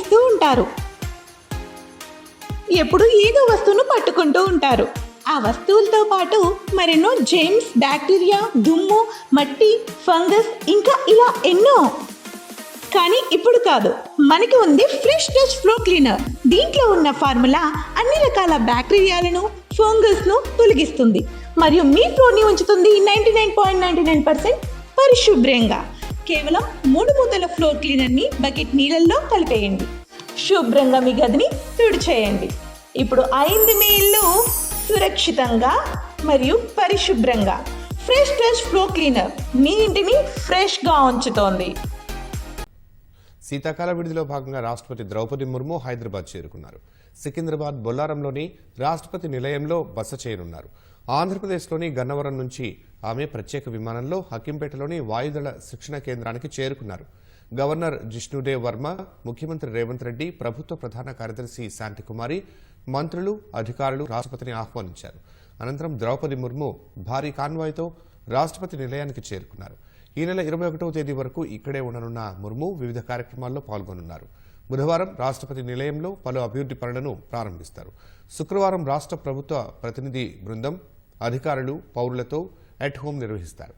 చేస్తూ ఉంటారు. ఎప్పుడు ఏదో వస్తువును పట్టుకుంటూ ఉంటారు. ఆ వస్తువులతో పాటు మరెన్నో జెమ్స్, బ్యాక్టీరియా, దుమ్ము, మట్టి, ఫంగస్ ఇంకా ఇలా ఎన్నో. కానీ ఇప్పుడు కాదు, మనకి ఉంది ఫ్రెష్ టచ్ ఫ్లోర్ క్లీనర్. దీంట్లో ఉన్న ఫార్ములా అన్ని రకాల బ్యాక్టీరియాలను, ఫంగస్ను తొలగిస్తుంది మరియు మీ ఫ్లోర్ని ఉంచుతుంది 99.99% పరిశుభ్రంగా. కేవలం 3 మూతల ఫ్లోర్ క్లీనర్ని బకెట్ నీళ్ళల్లో కలిపేయండి. శుభ్రంగా మీ గదిని తుడిచేయండి. ఇప్పుడు అయింది మీ ఇల్లు సురక్షితంగా మరియు పరిశుభ్రంగా. ఫ్రెష్ టచ్ ఫ్లోర్ క్లీనర్ మీ ఇంటిని ఫ్రెష్గా ఉంచుతోంది. శీతాకాల విడిదిలో భాగంగా రాష్ట్రపతి ద్రౌపది ముర్ము హైదరాబాద్ చేరుకున్నారు. సికింద్రాబాద్ బొల్లారంలోని రాష్ట్రపతి నిలయంలో బస చేయనున్నారు. ఆంధ్రప్రదేశ్లోని గన్నవరం నుంచి ఆమె ప్రత్యేక విమానంలో హకీంపేటలోని వాయుదళ శిక్షణ కేంద్రానికి చేరుకున్నారు. గవర్నర్ జిష్ణుదేవ్ వర్మ, ముఖ్యమంత్రి రేవంత్ రెడ్డి, ప్రభుత్వ ప్రధాన కార్యదర్శి శాంతికుమారి, మంత్రులు, అధికారులు రాష్ట్రపతిని ఆహ్వానించారు. అనంతరం ద్రౌపది ముర్ము భారీ కాన్వాయ్తో రాష్ట్రపతి నిలయానికి చేరుకున్నారు. ఈ నెల 21వ తేదీ వరకు ఇక్కడే ఉండనున్న ముర్ము వివిధ కార్యక్రమాల్లో పాల్గొనున్నారు. బుధవారం రాష్ట్రపతి నిలయంలో పలు అభివృద్ధి పనులను ప్రారంభిస్తారు. శుక్రవారం రాష్ట్ర ప్రభుత్వ ప్రతినిధి బృందం, అధికారులు, పౌరులతో ఎట్ హోం నిర్వహిస్తారు.